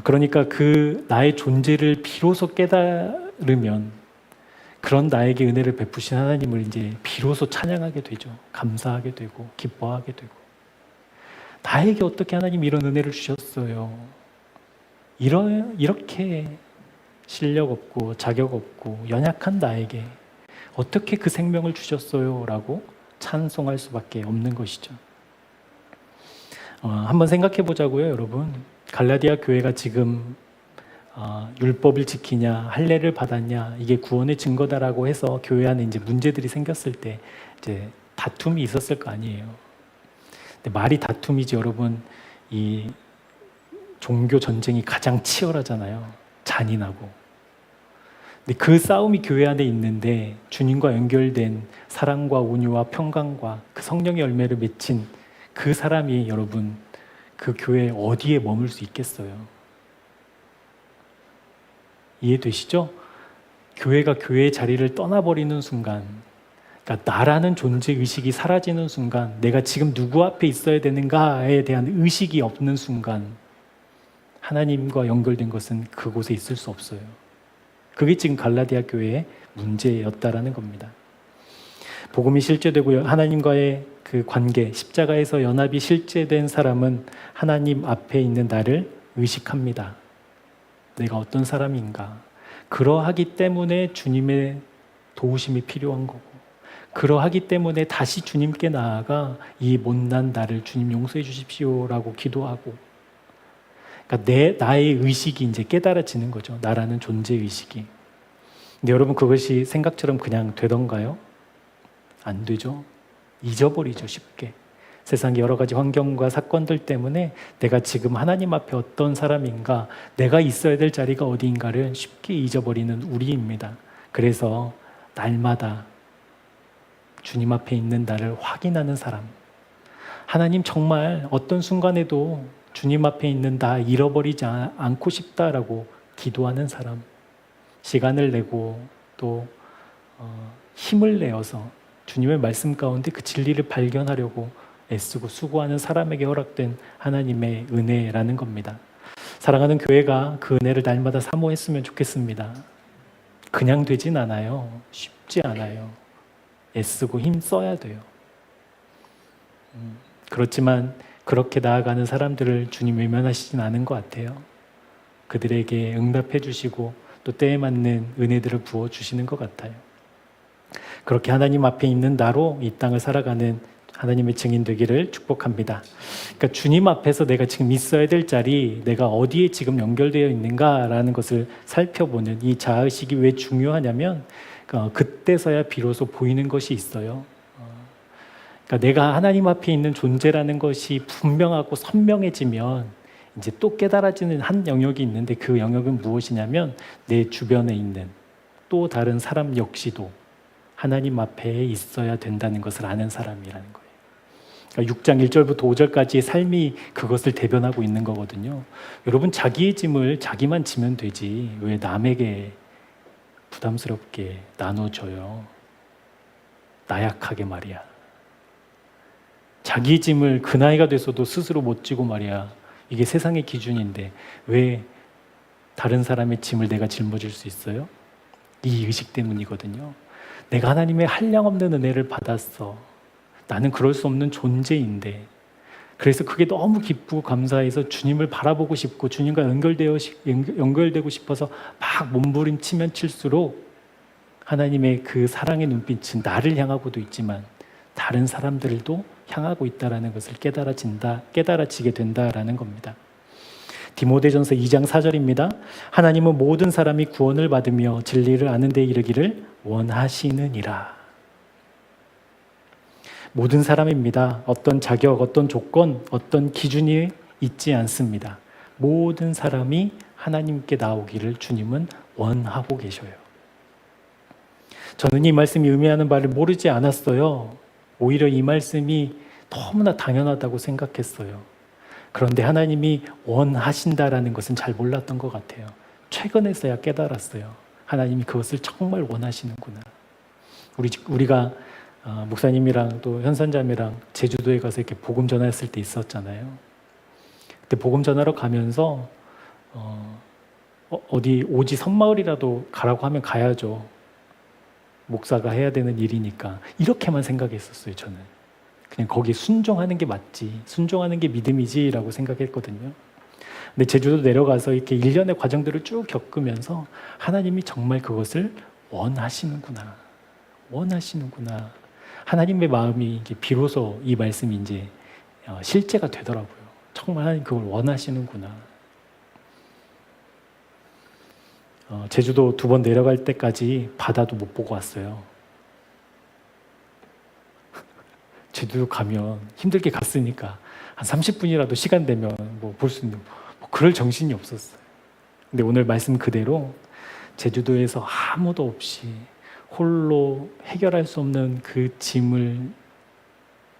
그러니까 그 나의 존재를 비로소 깨달으면 그런 나에게 은혜를 베푸신 하나님을 이제 비로소 찬양하게 되죠. 감사하게 되고 기뻐하게 되고, 나에게 어떻게 하나님 이런 은혜를 주셨어요? 이렇게 실력 없고 자격 없고 연약한 나에게 어떻게 그 생명을 주셨어요? 라고 찬송할 수밖에 없는 것이죠. 한번 생각해 보자고요, 여러분. 갈라디아 교회가 지금 율법을 지키냐, 할례를 받았냐, 이게 구원의 증거다라고 해서 교회 안에 이제 문제들이 생겼을 때 이제 다툼이 있었을 거 아니에요. 근데 말이 다툼이지, 여러분. 이 종교 전쟁이 가장 치열하잖아요. 잔인하고. 근데 그 싸움이 교회 안에 있는데 주님과 연결된 사랑과 온유와 평강과 그 성령의 열매를 맺힌 그 사람이 여러분 그 교회 어디에 머물 수 있겠어요? 이해되시죠? 교회가 교회의 자리를 떠나버리는 순간, 그러니까 나라는 존재 의식이 사라지는 순간, 내가 지금 누구 앞에 있어야 되는가에 대한 의식이 없는 순간 하나님과 연결된 것은 그곳에 있을 수 없어요. 그게 지금 갈라디아 교회의 문제였다라는 겁니다. 복음이 실제되고 하나님과의 그 관계, 십자가에서 연합이 실제된 사람은 하나님 앞에 있는 나를 의식합니다. 내가 어떤 사람인가. 그러하기 때문에 주님의 도우심이 필요한 거고, 그러하기 때문에 다시 주님께 나아가 이 못난 나를 주님 용서해 주십시오라고 기도하고, 그러니까 나의 의식이 이제 깨달아지는 거죠. 나라는 존재 의식이. 근데 여러분 그것이 생각처럼 그냥 되던가요? 안 되죠. 잊어버리죠, 쉽게. 세상의 여러 가지 환경과 사건들 때문에 내가 지금 하나님 앞에 어떤 사람인가, 내가 있어야 될 자리가 어디인가를 쉽게 잊어버리는 우리입니다. 그래서 날마다 주님 앞에 있는 나를 확인하는 사람. 하나님 정말 어떤 순간에도 주님 앞에 있는 나 잃어버리지 않고 싶다라고 기도하는 사람. 시간을 내고 또 힘을 내어서 주님의 말씀 가운데 그 진리를 발견하려고 애쓰고 수고하는 사람에게 허락된 하나님의 은혜라는 겁니다. 사랑하는 교회가 그 은혜를 날마다 사모했으면 좋겠습니다. 그냥 되진 않아요. 쉽지 않아요. 애쓰고 힘써야 돼요. 그렇지만 그렇게 나아가는 사람들을 주님 외면하시진 않은 것 같아요. 그들에게 응답해 주시고 또 때에 맞는 은혜들을 부어주시는 것 같아요. 그렇게 하나님 앞에 있는 나로 이 땅을 살아가는 하나님의 증인 되기를 축복합니다. 그러니까 주님 앞에서 내가 지금 있어야 될 자리, 내가 어디에 지금 연결되어 있는가라는 것을 살펴보는 이 자아의식이 왜 중요하냐면 그때서야 비로소 보이는 것이 있어요. 그러니까 내가 하나님 앞에 있는 존재라는 것이 분명하고 선명해지면 이제 또 깨달아지는 한 영역이 있는데 그 영역은 무엇이냐면 내 주변에 있는 또 다른 사람 역시도 하나님 앞에 있어야 된다는 것을 아는 사람이라는 거예요. 그러니까 6장 1절부터 5절까지의 삶이 그것을 대변하고 있는 거거든요. 여러분 자기의 짐을 자기만 지면 되지 왜 남에게 부담스럽게 나눠줘요? 나약하게 말이야. 자기 짐을 그 나이가 돼서도 스스로 못 지고 말이야. 이게 세상의 기준인데 왜 다른 사람의 짐을 내가 짊어질 수 있어요? 이 의식 때문이거든요. 내가 하나님의 한량없는 은혜를 받았어. 나는 그럴 수 없는 존재인데 그래서 그게 너무 기쁘고 감사해서 주님을 바라보고 싶고 주님과 연결되고 싶어서 막 몸부림치면 칠수록 하나님의 그 사랑의 눈빛은 나를 향하고도 있지만 다른 사람들도 향하고 있다는 것을 깨달아지게 된다라는 겁니다. 디모데전서 2장 4절입니다. 하나님은 모든 사람이 구원을 받으며 진리를 아는 데 이르기를 원하시느니라. 모든 사람입니다. 어떤 자격, 어떤 조건, 어떤 기준이 있지 않습니다. 모든 사람이 하나님께 나오기를 주님은 원하고 계셔요. 저는 이 말씀이 의미하는 바를 모르지 않았어요. 오히려 이 말씀이 너무나 당연하다고 생각했어요. 그런데 하나님이 원하신다라는 것은 잘 몰랐던 것 같아요. 최근에서야 깨달았어요. 하나님이 그것을 정말 원하시는구나. 우리가 목사님이랑 또 현선자매랑 제주도에 가서 이렇게 복음 전화했을 때 있었잖아요. 그때 복음 전하러 가면서 어디 오지 섬마을이라도 가라고 하면 가야죠. 목사가 해야 되는 일이니까. 이렇게만 생각했었어요, 저는. 그냥 거기에 순종하는 게 맞지, 순종하는 게 믿음이지라고 생각했거든요. 근데 제주도 내려가서 이렇게 일련의 과정들을 쭉 겪으면서 하나님이 정말 그것을 원하시는구나. 하나님의 마음이 이제 비로소 이 말씀이 이제 실제가 되더라고요. 정말 하나님 그걸 원하시는구나. 제주도 2번 내려갈 때까지 바다도 못 보고 왔어요. 제주도 가면 힘들게 갔으니까 한 30분이라도 시간 되면 뭐 볼 수 있는 그럴 정신이 없었어요. 근데 오늘 말씀 그대로 제주도에서 아무도 없이 홀로 해결할 수 없는 그 짐을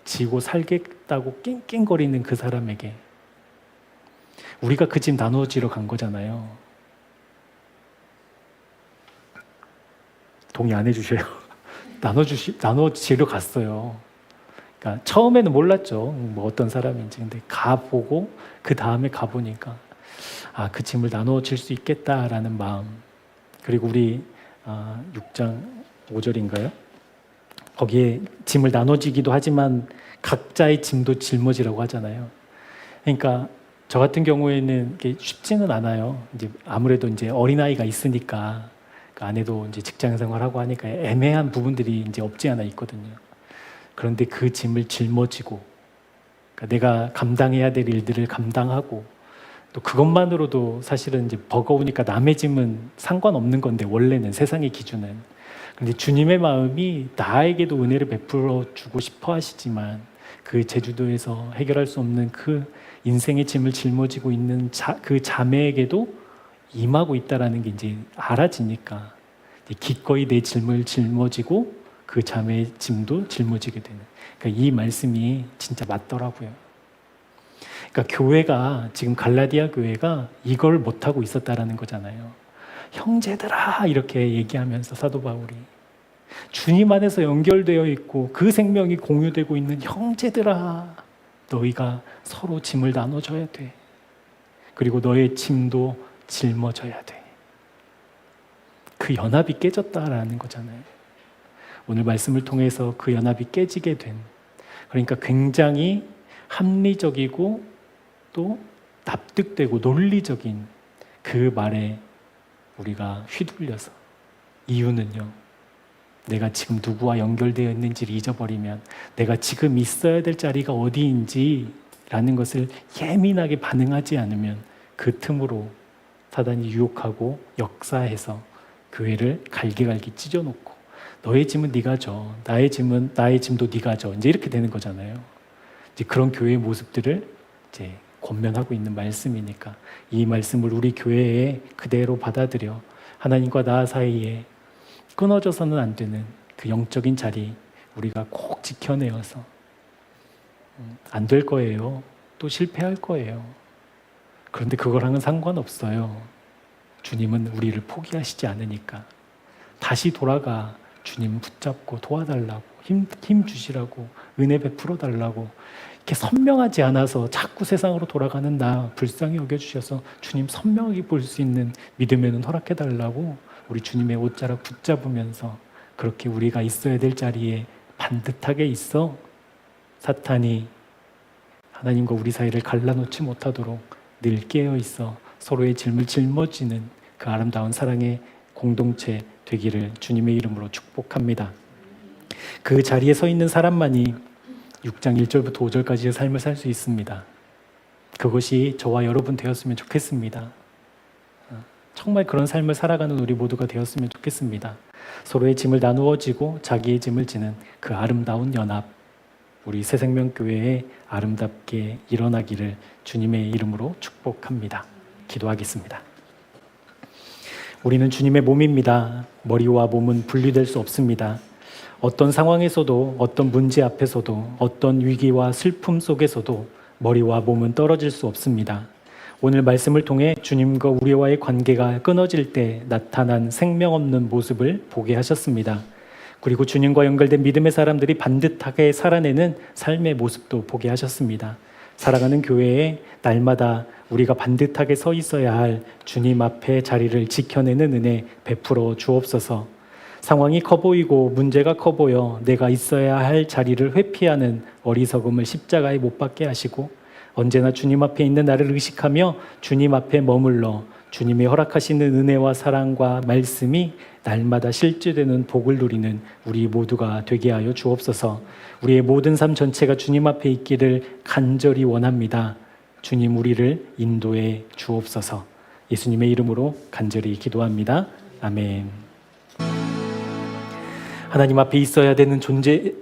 지고 살겠다고 낑낑거리는 그 사람에게 우리가 그 짐 나누어지러 간 거잖아요. 동의 안 해주셔요. 나눠지러 갔어요. 그러니까 처음에는 몰랐죠. 뭐 어떤 사람인지. 근데 가보고 그 다음에 가보니까 그 짐을 나눠질 수 있겠다라는 마음. 그리고 우리 6장 5절인가요? 거기에 짐을 나눠지기도 하지만 각자의 짐도 짊어지라고 하잖아요. 그러니까 저 같은 경우에는 이게 쉽지는 않아요. 이제 아무래도 이제 어린아이가 있으니까 그 아내도 이제 직장 생활하고 하니까 애매한 부분들이 이제 없지 않아 있거든요. 그런데 그 짐을 짊어지고 그러니까 내가 감당해야 될 일들을 감당하고 또 그것만으로도 사실은 이제 버거우니까 남의 짐은 상관없는 건데 원래는 세상의 기준은. 그런데 주님의 마음이 나에게도 은혜를 베풀어 주고 싶어 하시지만 그 제주도에서 해결할 수 없는 그 인생의 짐을 짊어지고 있는 그 자매에게도 임하고 있다라는 게 이제 알아지니까 이제 기꺼이 내 짐을 짊어지고 그 자매의 짐도 짊어지게 되는. 그러니까 이 말씀이 진짜 맞더라고요. 그러니까 교회가 지금 갈라디아 교회가 이걸 못하고 있었다라는 거잖아요. 형제들아 이렇게 얘기하면서 사도 바울이 주님 안에서 연결되어 있고 그 생명이 공유되고 있는 형제들아 너희가 서로 짐을 나눠줘야 돼. 그리고 너의 짐도 짊어져야 돼. 그 연합이 깨졌다라는 거잖아요. 오늘 말씀을 통해서 그 연합이 깨지게 된, 그러니까 굉장히 합리적이고 또 납득되고 논리적인 그 말에 우리가 휘둘려서, 이유는요, 내가 지금 누구와 연결되어 있는지를 잊어버리면 내가 지금 있어야 될 자리가 어디인지 라는 것을 예민하게 반응하지 않으면 그 틈으로 사단이 유혹하고 역사해서 교회를 갈기갈기 찢어놓고 너의 짐은 네가 져, 나의 짐도 네가 져, 이제 이렇게 되는 거잖아요. 이제 그런 교회의 모습들을 이제 권면하고 있는 말씀이니까 이 말씀을 우리 교회에 그대로 받아들여 하나님과 나 사이에 끊어져서는 안 되는 그 영적인 자리 우리가 꼭 지켜내어서 안 될 거예요. 또 실패할 거예요. 그런데 그거랑은 상관없어요. 주님은 우리를 포기하시지 않으니까 다시 돌아가 주님 붙잡고 도와달라고 힘 주시라고 은혜 베풀어 달라고 이렇게 선명하지 않아서 자꾸 세상으로 돌아가는 나 불쌍히 여겨주셔서 주님 선명하게 볼 수 있는 믿음의 눈 허락해 달라고 우리 주님의 옷자락 붙잡으면서 그렇게 우리가 있어야 될 자리에 반듯하게 있어 사탄이 하나님과 우리 사이를 갈라놓지 못하도록 늘 깨어 있어 서로의 짐을 짊어지는 그 아름다운 사랑의 공동체 되기를 주님의 이름으로 축복합니다. 그 자리에 서 있는 사람만이 6장 1절부터 5절까지의 삶을 살 수 있습니다. 그것이 저와 여러분 되었으면 좋겠습니다. 정말 그런 삶을 살아가는 우리 모두가 되었으면 좋겠습니다. 서로의 짐을 나누어지고 자기의 짐을 지는 그 아름다운 연합, 우리 새생명교회에 아름답게 일어나기를 주님의 이름으로 축복합니다. 기도하겠습니다. 우리는 주님의 몸입니다. 머리와 몸은 분리될 수 없습니다. 어떤 상황에서도, 어떤 문제 앞에서도, 어떤 위기와 슬픔 속에서도 머리와 몸은 떨어질 수 없습니다. 오늘 말씀을 통해 주님과 우리와의 관계가 끊어질 때 나타난 생명 없는 모습을 보게 하셨습니다. 그리고 주님과 연결된 믿음의 사람들이 반듯하게 살아내는 삶의 모습도 보게 하셨습니다. 살아가는 교회에 날마다 우리가 반듯하게 서 있어야 할 주님 앞에 자리를 지켜내는 은혜 베풀어 주옵소서. 상황이 커 보이고 문제가 커 보여 내가 있어야 할 자리를 회피하는 어리석음을 십자가에 못 박게 하시고 언제나 주님 앞에 있는 나를 의식하며 주님 앞에 머물러 주님이 허락하시는 은혜와 사랑과 말씀이 날마다 실제되는 복을 누리는 우리 모두가 되게 하여 주옵소서. 우리의 모든 삶 전체가 주님 앞에 있기를 간절히 원합니다. 주님 우리를 인도해 주옵소서. 예수님의 이름으로 간절히 기도합니다. 아멘. 하나님 앞에 있어야 되는 존재를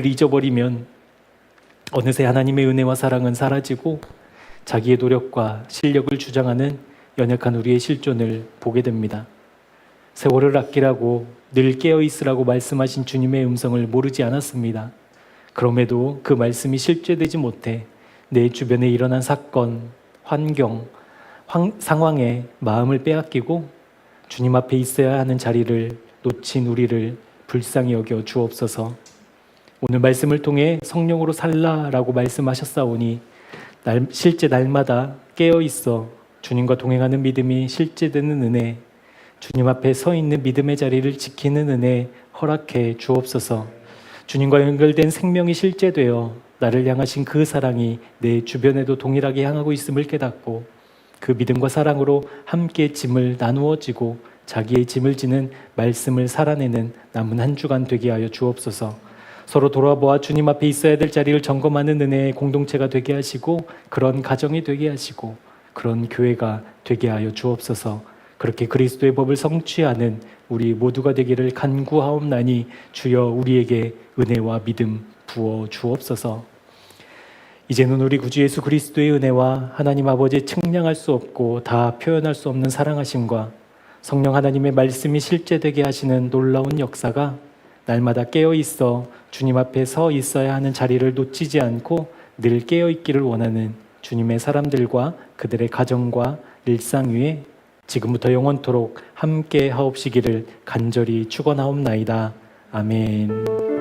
잊어버리면 어느새 하나님의 은혜와 사랑은 사라지고 자기의 노력과 실력을 주장하는 연약한 우리의 실존을 보게 됩니다. 세월을 아끼라고 늘 깨어있으라고 말씀하신 주님의 음성을 모르지 않았습니다. 그럼에도 그 말씀이 실제되지 못해 내 주변에 일어난 사건, 환경, 상황에 마음을 빼앗기고 주님 앞에 있어야 하는 자리를 놓친 우리를 불쌍히 여겨 주옵소서. 오늘 말씀을 통해 성령으로 살라라고 말씀하셨사오니 실제 날마다 깨어있어 주님과 동행하는 믿음이 실제되는 은혜, 주님 앞에 서 있는 믿음의 자리를 지키는 은혜 허락해 주옵소서. 주님과 연결된 생명이 실제되어 나를 향하신 그 사랑이 내 주변에도 동일하게 향하고 있음을 깨닫고 그 믿음과 사랑으로 함께 짐을 나누어 지고 자기의 짐을 지는 말씀을 살아내는 남은 한 주간 되게 하여 주옵소서. 서로 돌아보아 주님 앞에 있어야 될 자리를 점검하는 은혜의 공동체가 되게 하시고 그런 가정이 되게 하시고 그런 교회가 되게 하여 주옵소서. 그렇게 그리스도의 법을 성취하는 우리 모두가 되기를 간구하옵나니 주여 우리에게 은혜와 믿음 부어 주옵소서. 이제는 우리 구주 예수 그리스도의 은혜와 하나님 아버지의 측량할 수 없고 다 표현할 수 없는 사랑하심과 성령 하나님의 말씀이 실제되게 하시는 놀라운 역사가 날마다 깨어있어 주님 앞에 서 있어야 하는 자리를 놓치지 않고 늘 깨어있기를 원하는 주님의 사람들과 그들의 가정과 일상 위에 지금부터 영원토록 함께 하옵시기를 간절히 축원하옵나이다. 아멘.